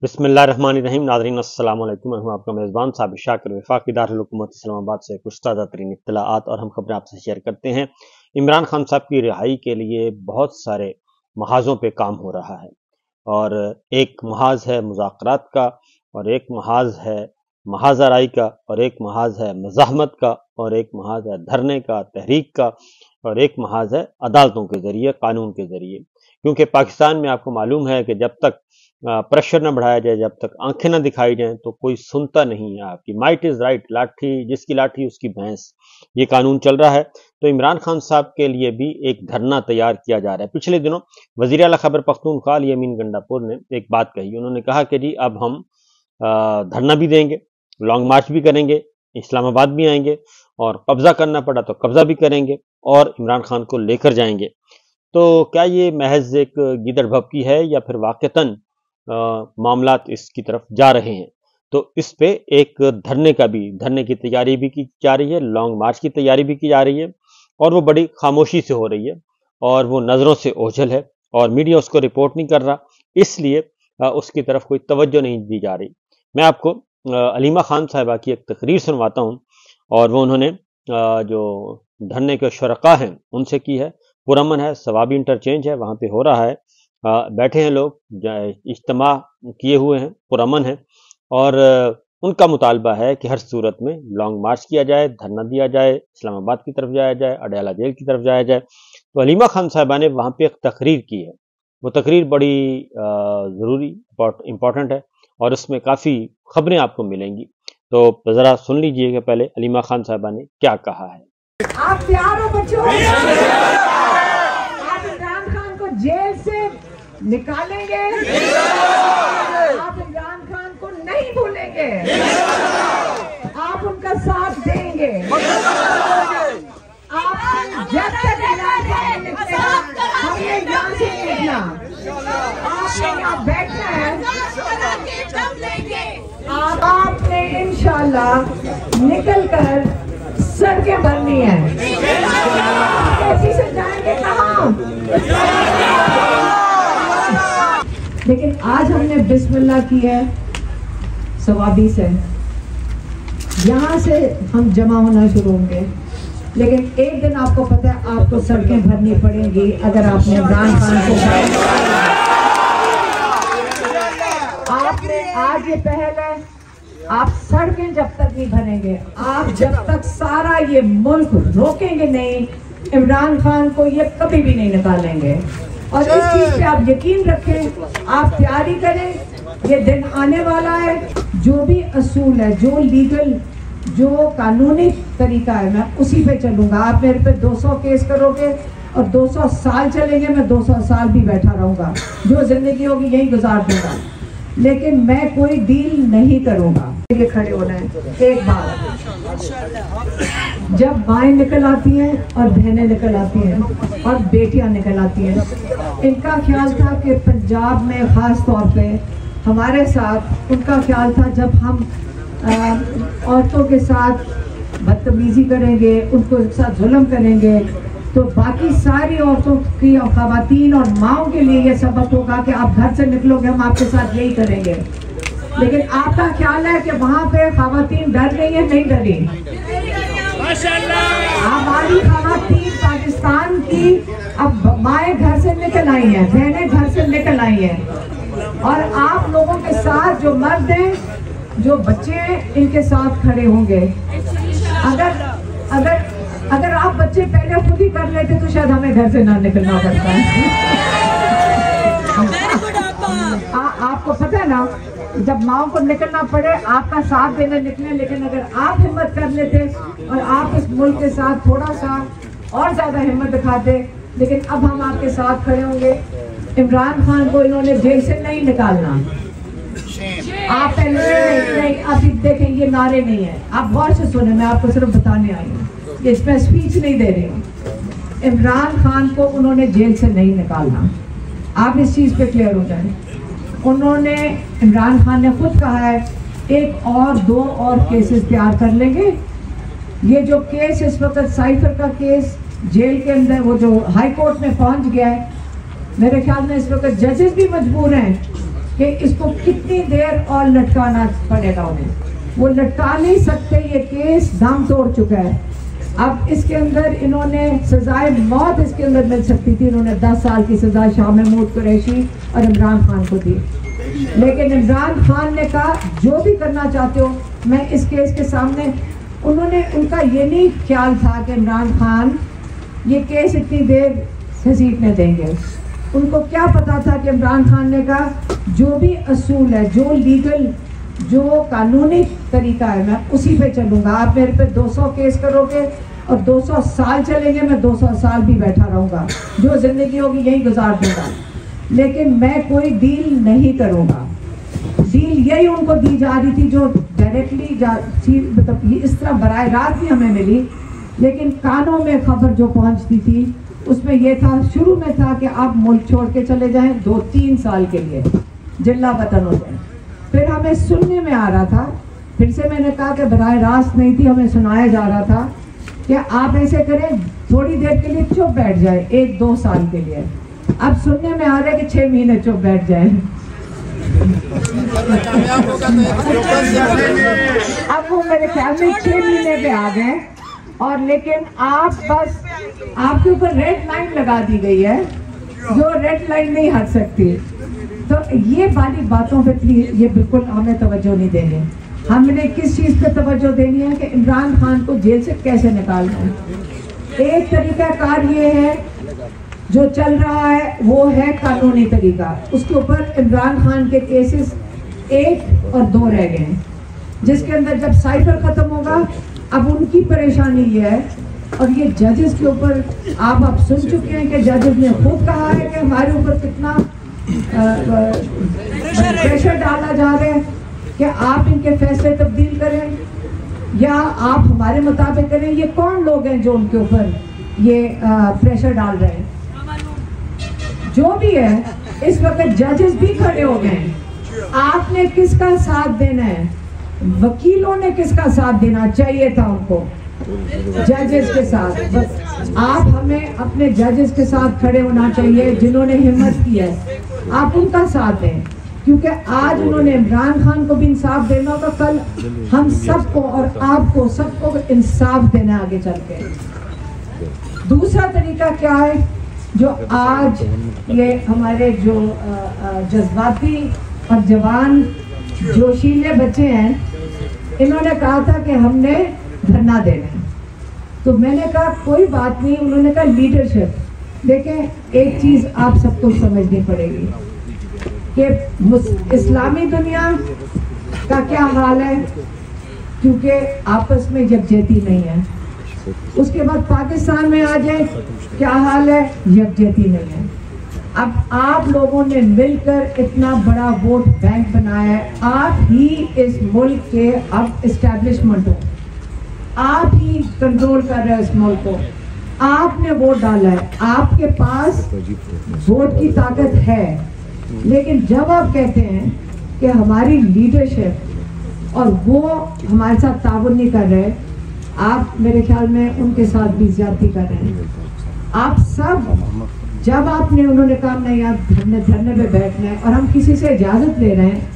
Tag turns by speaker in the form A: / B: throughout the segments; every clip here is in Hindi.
A: बिस्मिल्लाहिर्रहमानिर्रहीम। नाज़रीन अस्सलाम वालेकुम। मैं हूं आपका मेज़बान साबिर शाकिर, वफाकी दारुल हुकूमत इस्लामाबाद से कुछ ताज़ा तरीन इत्तलाआत और हम खबरें आपसे शेयर करते हैं। इमरान खान साहब की रिहाई के लिए बहुत सारे महाज़ों पे काम हो रहा है और एक महाज़ है मुज़ाकरात का, और एक महाज़ है महाज़ आराई का, और एक महाज़ है मज़ाहमत का, और एक महाज़ है धरने का, तहरीक का, और एक महाज़ है अदालतों के ज़रिए, कानून के ज़रिए। क्योंकि पाकिस्तान में आपको मालूम है कि जब तक प्रेशर न बढ़ाया जाए, जब तक आंखें न दिखाई जाएं, तो कोई सुनता नहीं है आपकी। माइट इज राइट, लाठी जिसकी लाठी उसकी भैंस, ये कानून चल रहा है। तो इमरान खान साहब के लिए भी एक धरना तैयार किया जा रहा है। पिछले दिनों वजीर आला खैबर पख्तूनख्वा यमीन गंडापुर ने एक बात कही। उन्होंने कहा कि जी अब हम धरना भी देंगे, लॉन्ग मार्च भी करेंगे, इस्लामाबाद भी आएंगे, और कब्जा करना पड़ा तो कब्जा भी करेंगे और इमरान खान को लेकर जाएंगे। तो क्या ये महज एक गिदड़ भभकी है या फिर वाकईतन मामलात इसकी तरफ जा रहे हैं? तो इस पे एक धरने की तैयारी भी की जा रही है, लॉन्ग मार्च की तैयारी भी की जा रही है, और वो बड़ी खामोशी से हो रही है, और वो नज़रों से ओझल है, और मीडिया उसको रिपोर्ट नहीं कर रहा, इसलिए उसकी तरफ कोई तवज्जो नहीं दी जा रही। मैं आपको अलीमा खान साहिबा की एक तकरीर सुनवाता हूँ, और वो उन्होंने जो धरने के शुरका हैं उनसे की है। पुरअमन है, सवाबी इंटरचेंज है, वहाँ पे हो रहा है, बैठे हैं लोग, इज्तिमा किए हुए हैं, पुरअमन है, और उनका मुतालबा है कि हर सूरत में लॉन्ग मार्च किया जाए, धरना दिया जाए, इस्लामाबाद की तरफ जाया जाए, अडयाला जेल की तरफ जाया जाए। तो अलीमा खान साहिबा ने वहाँ पे एक तकरीर की है। वो तकरीर बड़ी ज़रूरी इम्पोर्टेंट है, और उसमें काफ़ी खबरें आपको मिलेंगी। तो ज़रा सुन लीजिएगा पहले अलीमा खान साहिबा ने क्या कहा है।
B: आप तैयार हो बच्चों? आप इमरान खान को जेल से निकालेंगे? आप इमरान खान को नहीं भूलेंगे? आप उनका साथ देंगे? आप जब तक इमरान खान निकले हमने यहाँ से निकला, आपने यहाँ बैठना है। आपने इंशाल्लाह निकल कर सड़कें भरनी है। कैसी से जाएंगे कहाँ? लेकिन आज हमने बिस्मिल्लाह की है सवाबी से, यहाँ से हम जमा होना शुरू होंगे। लेकिन एक दिन आपको पता है आपको सड़कें भरनी पड़ेंगी अगर आपने इमरान खान को। आपने आज ये पहल है, आप सड़कें जब तक नहीं भरेंगे, आप जब तक सारा ये मुल्क रोकेंगे नहीं, इमरान खान को ये कभी भी नहीं निकालेंगे। और इस चीज पे आप यकीन रखें, आप तैयारी करें, ये दिन आने वाला है। जो भी असूल है, जो लीगल, जो कानूनी तरीका है, मैं उसी पे चलूंगा। आप मेरे पे 200 केस करोगे और 200 साल चलेंगे, मैं 200 साल भी बैठा रहूंगा, जो जिंदगी होगी यही गुजार दूंगा, लेकिन मैं कोई डील नहीं करूंगा। ये खड़े होना है। एक बात, जब माएँ निकल आती हैं और बहनें निकल आती हैं और बेटियां निकल आती हैं, इनका ख्याल था कि पंजाब में ख़ास तौर पे हमारे साथ उनका ख्याल था जब हम औरतों के साथ बदतमीजी करेंगे, उनको साथ जुल्म करेंगे, तो बाकी सारी औरतों की और ख़वातीन और माओं के लिए ये सबक होगा कि आप घर से निकलोगे हम आपके साथ यही करेंगे। लेकिन आपका ख्याल है कि वहाँ पे ख़वातीन डर गई है? नहीं डरी। हमारी ख़वातीन पाकिस्तान की अब माएँ घर से निकल आई हैं, बहनें घर से निकल आई हैं, और आप लोगों के साथ जो मर्द हैं, जो बच्चे हैं, इनके साथ खड़े होंगे। अगर आप बच्चे पहले खुद ही कर लेते तो शायद हमें घर से ना निकलना पड़ता है। आपको पता है ना, जब माओ को निकलना पड़े आपका साथ देने निकले, लेकिन अगर आप हिम्मत कर लेते और आप इस मुल्क के साथ थोड़ा सा और ज्यादा हिम्मत दिखाते, लेकिन अब हम आपके साथ खड़े होंगे। इमरान खान को इन्होंने जेल से नहीं निकालना। आप पहले नहीं, अभी देखें ये नारे नहीं है, आप गौर से सुने, मैं आपको सिर्फ बताने आई हूँ, इसमें स्पीच नहीं दे रही हूँ। इमरान खान को उन्होंने जेल से नहीं निकालना, आप इस चीज़ पे क्लियर हो जाए। उन्होंने, इमरान खान ने खुद कहा है, एक और 2 और केसेस तैयार कर लेंगे। ये जो केस इस वक्त साइफर का केस जेल के अंदर, वो जो हाई कोर्ट में पहुंच गया है, मेरे ख्याल में इस वक्त जजेस भी मजबूर हैं कि इसको कितनी देर और लटकाना पड़ेगा उन्हें। वो लटका नहीं सकते, ये केस दम तोड़ चुका है। अब इसके अंदर इन्होंने सजाए मौत इसके अंदर मिल सकती थी, इन्होंने 10 साल की सजा शाह महमूद कुरैशी और इमरान खान को दी। लेकिन इमरान खान ने कहा जो भी करना चाहते हो मैं इस केस के सामने, उनका ये नहीं ख्याल था कि इमरान खान ये केस इतनी देर घसीटने देंगे। उनको क्या पता था कि इमरान खान ने कहा जो भी असूल है, जो लीगल, जो कानूनी तरीका है, मैं उसी पे चलूँगा। आप मेरे पे 200 केस करोगे और 200 साल चलेंगे, मैं 200 साल भी बैठा रहूँगा, जो ज़िंदगी होगी यही गुजार दूँगा, लेकिन मैं कोई डील नहीं करूँगा। डील यही उनको दी जा रही थी जो डायरेक्टली मतलब इस तरह बराह रास्त ही हमें मिली, लेकिन कानों में खबर जो पहुँचती थी उसमें यह था, शुरू में था कि आप मुल्क छोड़ के चले जाएं 2-3 साल के लिए, जिला वतन हो जाए। फिर हमें सुनने में आ रहा था, फिर से मैंने कहा कि बराह रास्त नहीं थी, हमें सुनाया जा रहा था कि आप ऐसे करें थोड़ी देर के लिए चुप बैठ जाए 1-2 साल के लिए। अब सुनने में आ रहा है कि 6 महीने चुप बैठ जाए। अब वो मेरे ख्याल में 6 महीने पे आ गए, और लेकिन आप बस आपके ऊपर रेड लाइन लगा दी गई है, जो रेड लाइन नहीं हट सकती। तो ये वाली बातों पे ये बिल्कुल हमें तवज्जो नहीं देंगे। हमने किस चीज़ पे तवज्जो देनी है कि इमरान खान को जेल से कैसे निकालना है। एक तरीकाकार ये है जो चल रहा है, वो है कानूनी तरीका। उसके ऊपर इमरान खान के केसेस 1 और 2 रह गए हैं, जिसके अंदर जब साइफर ख़त्म होगा, अब उनकी परेशानी ये है। और ये जजेस के ऊपर आप सुन चुके हैं कि जजेस ने खुद कहा है कि हमारे ऊपर कितना प्रेशर डाला जा रहा है कि आप इनके फैसले तब्दील करें या आप हमारे मुताबिक करें। ये कौन लोग हैं जो उनके ऊपर ये प्रेशर डाल रहे हैं? जो भी है, इस वक्त जजेस भी खड़े हो गए हैं। आपने किसका साथ देना है? वकीलों ने किसका साथ देना चाहिए था? उनको जजेस के साथ। बस आप हमें अपने जजेस के साथ खड़े होना चाहिए जिन्होंने हिम्मत की है, आप उनका साथ दें, क्योंकि आज उन्होंने इमरान खान को भी इंसाफ देना होगा, कल हम सबको और आपको सबको इंसाफ देना आगे चल के। दूसरा तरीका क्या है, जो आज ये हमारे जो जज्बाती और जवान जोशीले बच्चे हैं, इन्होंने कहा था कि हमने धरना देना है, तो मैंने कहा कोई बात नहीं। उन्होंने कहा लीडरशिप। देखें, एक चीज़ आप सबको समझनी पड़ेगी कि इस्लामी दुनिया का क्या हाल है, क्योंकि आपस में यकजहती नहीं है। उसके बाद पाकिस्तान में आ जाए, क्या हाल है, यकजहती नहीं है। अब आप लोगों ने मिलकर इतना बड़ा वोट बैंक बनाया है, आप ही इस मुल्क के अब इस्टेब्लिशमेंट हो, आप ही कंट्रोल कर रहे हो इस मुल्क को, आपने वोट डाला है, आपके पास वोट की ताकत है। लेकिन जब आप कहते हैं कि हमारी लीडरशिप और वो हमारे साथ ताउन नहीं कर रहे, आप मेरे ख्याल में उनके साथ भी ज्यादती कर रहे हैं। आप सब, जब आपने उन्होंने कहा नहीं आप धरने पे बैठना है और हम किसी से इजाज़त ले रहे हैं,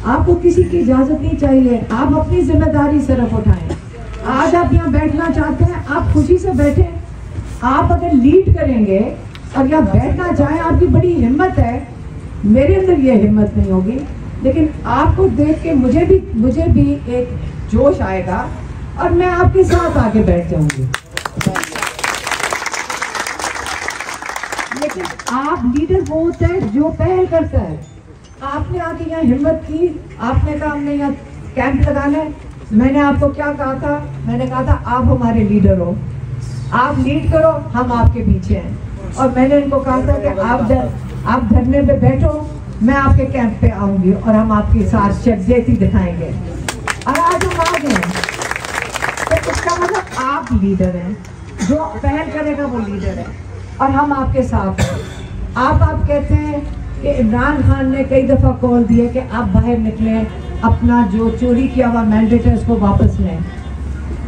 B: आपको किसी की इजाज़त नहीं चाहिए, आप अपनी जिम्मेदारी सिर्फ उठाएं। आज आप यहाँ बैठना चाहते हैं, आप खुशी से बैठें। आप अगर लीड करेंगे और यहाँ बैठना चाहें, आपकी बड़ी हिम्मत है, मेरे अंदर ये हिम्मत नहीं होगी, लेकिन आपको देख के मुझे भी एक जोश आएगा और मैं आपके साथ आके बैठ जाऊंगी। लेकिन आप लीडर वो होता है जो पहल करता है। आपने आके यहाँ हिम्मत की, आपने कहा हमने यहाँ कैंप लगाना है। मैंने आपको क्या कहा था? मैंने कहा था आप हमारे लीडर हो, आप लीड करो, हम आपके पीछे हैं। और मैंने इनको कहा था कि आप धरने पे बैठो, मैं आपके कैंप पे आऊंगी और हम आपके साथ यकजहती दिखाएंगे। और आज हम आ गए, तो इसका मतलब आप लीडर हैं, जो पहल करेगा वो लीडर है और हम आपके साथ हैं। आप कहते हैं कि इमरान खान ने कई दफ़ा कॉल दिया कि आप बाहर निकलें, अपना जो चोरी किया हुआ मैंडेट है उसको वापस लें।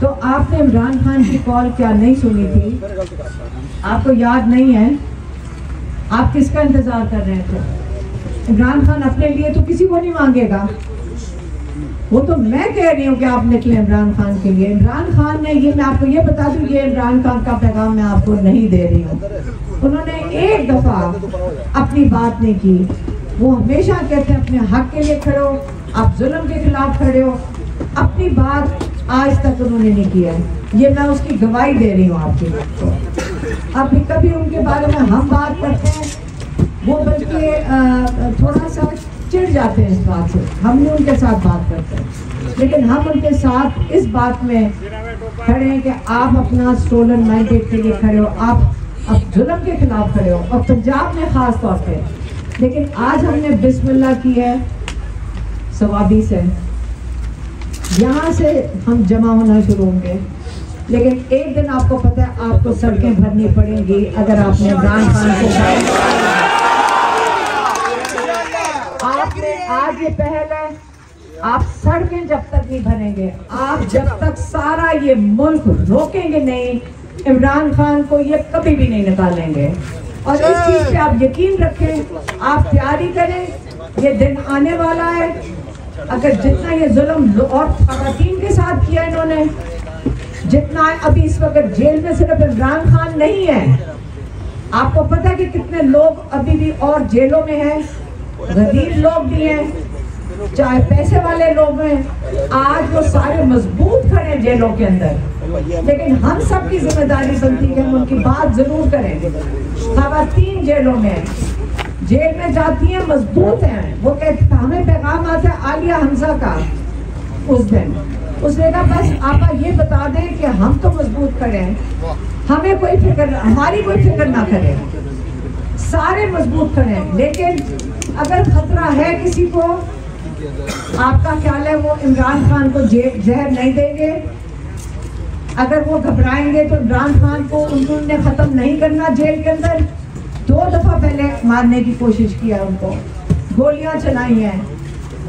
B: तो आपने इमरान खान की कॉल क्या नहीं सुनी थी? आपको याद नहीं है? आप किसका इंतज़ार कर रहे थे? इमरान खान अपने लिए तो किसी को नहीं मांगेगा, वो तो मैं कह रही हूँ कि आप निकले इमरान खान के लिए। इमरान खान ने, ये मैं आपको ये बता दूँ, ये इमरान खान का पैगाम मैं आपको नहीं दे रही हूँ। उन्होंने एक दफ़ा अपनी बात नहीं की। वो हमेशा कहते हैं अपने हक के लिए खड़े हो, आप जुल्म के खिलाफ खड़े हो। अपनी बात आज तक उन्होंने नहीं किया है, ये मैं उसकी गवाही दे रही हूँ आपकी। अभी कभी उनके बारे में हम बात करते हैं, वो बल्कि थोड़ा सा चिढ़ जाते हैं इस बात से, हम नहीं उनके साथ बात करते, लेकिन हम उनके साथ इस बात में खड़े हैं कि आप अपना स्टोलन मैंडेट के लिए खड़े हो, आप जुल्म के खिलाफ खड़े हो, और पंजाब में ख़ास तौर पे। लेकिन आज हमने बिस्मिल्लाह की है सवाबी से, यहाँ से हम जमा होना शुरू होंगे, लेकिन एक दिन आपको पता है आपको सड़कें भरनी पड़ेंगी अगर आपने इमरान खान को। आपने आज ये पहल है, आप सड़कें जब तक नहीं भरेंगे, आप जब तक सारा ये मुल्क रोकेंगे नहीं, इमरान खान को ये कभी भी नहीं निकालेंगे। और इस चीज पे आप यकीन रखें, आप तैयारी करें, ये दिन आने वाला है। अगर जितना ये जुल्म और खवातीन के साथ किया इन्होंने, जितना अभी इस वक्त जेल में सिर्फ इमरान खान नहीं है, आपको पता है कि कितने लोग अभी भी और जेलों में हैं, गरीब लोग भी हैं, चाहे पैसे वाले लोग हैं, आज वो सारे मजबूत खड़े हैं जेलों के अंदर। लेकिन हम सब की जिम्मेदारी बनती है हम उनकी बात जरूर करें। खवातीन जेलों में, जेल में जाती हैं, मजबूत हैं, वो कहते, हमें पैगाम आता है आलिया हमजा का उस दिन, उसने कहा बस आप ये बता दें कि हम तो मजबूत खड़े हैं, हमें कोई फिक्र, हमारी कोई फिक्र ना करे, सारे मजबूत खड़े हैं। लेकिन अगर खतरा है किसी को, आपका ख्याल है वो इमरान खान को जहर नहीं देंगे। अगर वो घबराएंगे तो इमरान खान को उन्होंने ख़त्म नहीं करना जेल के अंदर। 2 दफ़ा पहले मारने की कोशिश किया, उनको गोलियां चलाई हैं,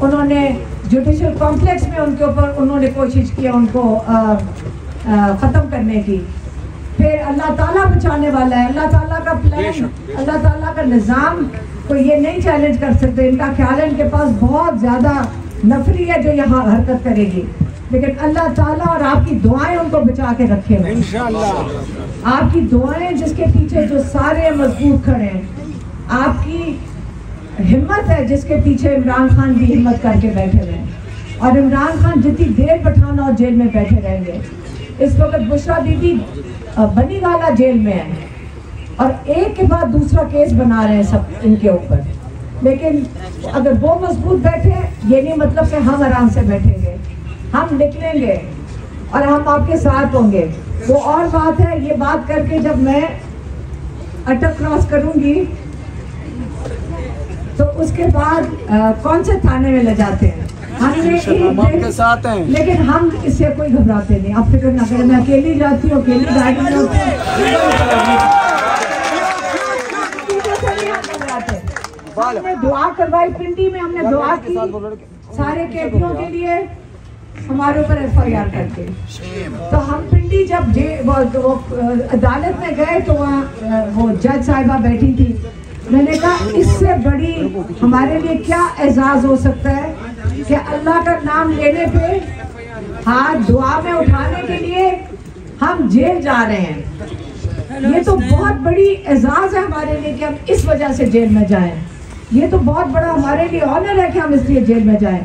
B: उन्होंने जुडिशल कॉम्प्लेक्स में उनके ऊपर उन्होंने कोशिश किया उनको ख़त्म करने की। फिर अल्लाह ताला बचाने वाला है, अल्लाह ताला का प्लान, अल्लाह ताला का निज़ाम को ये नहीं चैलेंज कर सकते। इनका ख्याल है इनके पास बहुत ज़्यादा नफरी है जो यहाँ हरकत करेगी, लेकिन अल्लाह ताला और आपकी दुआएं उनको बचा के रखेंगे इंशाअल्लाह। आपकी दुआएं जिसके पीछे जो सारे मजबूत खड़े हैं, आपकी हिम्मत है जिसके पीछे इमरान खान भी हिम्मत करके बैठे रहे, और इमरान खान जितनी देर पठान और जेल में बैठे रहेंगे। इस वक्त बुशरा बीबी बनी वाला जेल में है और एक के बाद दूसरा केस बना रहे हैं सब इनके ऊपर, लेकिन अगर वो मजबूत बैठे, ये नहीं मतलब कि हम आराम से बैठेंगे, हम निकलेंगे और हम आपके साथ होंगे। वो और बात है, ये बात करके जब मैं अटक क्रॉस करूंगी तो उसके बाद कौन से थाने में ले जाते हैं, हम के साथ हैं, लेकिन हम इससे कोई घबराते नहीं। आप फिक्र ना करें, मैं अकेली जाती हूँ, अकेली गाड़ी में होती हमने दुआ करवाई पिंडी में, हमने दुआ की सारे कैदियों के लिए, हमारे ऊपर FIR करके। तो हम पिंडी जब वो अदालत में गए तो वहाँ वो जज साहिबा बैठी थी, मैंने कहा इससे बड़ी हमारे लिए क्या एजाज हो सकता है कि अल्लाह का नाम लेने पे, हाथ दुआ में उठाने के लिए हम जेल जा रहे हैं। ये तो बहुत बड़ी एजाज है हमारे लिए कि हम इस वजह से जेल में जाएं। ये तो बहुत बड़ा हमारे लिए ऑनर है कि हम इसलिए जेल में जाएं।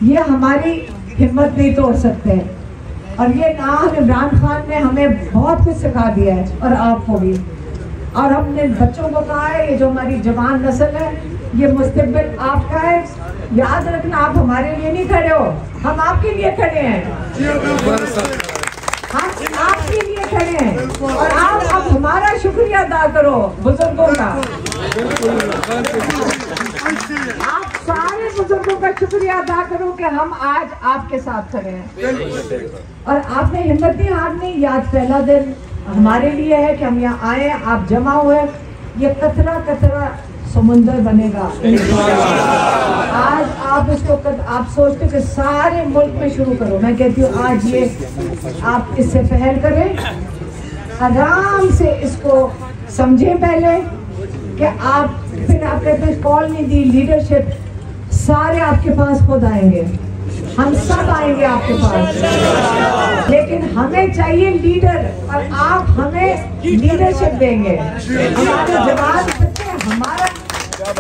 B: ये हमारी हिम्मत नहीं तोड़ सकते, और ये नाम इमरान खान ने हमें बहुत कुछ सिखा दिया है और आपको भी। और हमने बच्चों को कहा है, ये जो हमारी जवान नस्ल है, ये मुस्तकबिल आपका है, याद रखना आप हमारे लिए नहीं खड़े हो, हम आपके लिए खड़े हैं, हम आपके लिए खड़े हैं। और आप अब हमारा शुक्रिया अदा करो बुजुर्गों का, आप सारे बुजुर्गों का शुक्रिया अदा करो कि हम आज आपके साथ खड़े हैं। और आपने हिम्मत नहीं हारनी, याद पहला दिन हमारे लिए है कि हम यहाँ आए, आप जमा हुए, ये कतरा कतरा समुंदर बनेगा। आज आप इसको आप सोचते हो कि सारे मुल्क में शुरू करो, मैं कहती हूँ आज ये आप इससे पहल करें, आराम से इसको समझें पहले कि आप फिर आपने कॉल नहीं दी, लीडरशिप सारे आपके पास खुद आएंगे, हम सब आएंगे आपके पास, लेकिन हमें चाहिए लीडर और आप हमें लीडरशिप देंगे। हमारे जवाब बच्चे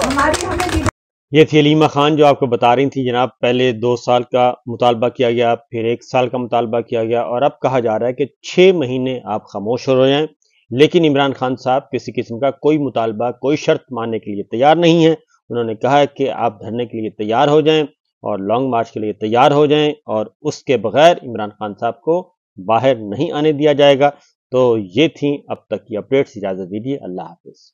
B: हमारी हमें लीडर।
A: ये थी अलीमा खान जो आपको बता रही थी जनाब, पहले 2 साल का मुतालबा किया गया, फिर 1 साल का मुतालबा किया गया और अब कहा जा रहा है कि 6 महीने आप खामोश हो जाएं। लेकिन इमरान खान साहब किसी किस्म का कोई मुतालबा, कोई शर्त मानने के लिए तैयार नहीं है। उन्होंने कहा है कि आप धरने के लिए तैयार हो जाएं और लॉन्ग मार्च के लिए तैयार हो जाएं और उसके बगैर इमरान खान साहब को बाहर नहीं आने दिया जाएगा। तो ये थी अब तक की अपडेट्स। इजाज़त दीजिए, अल्लाह हाफिज़।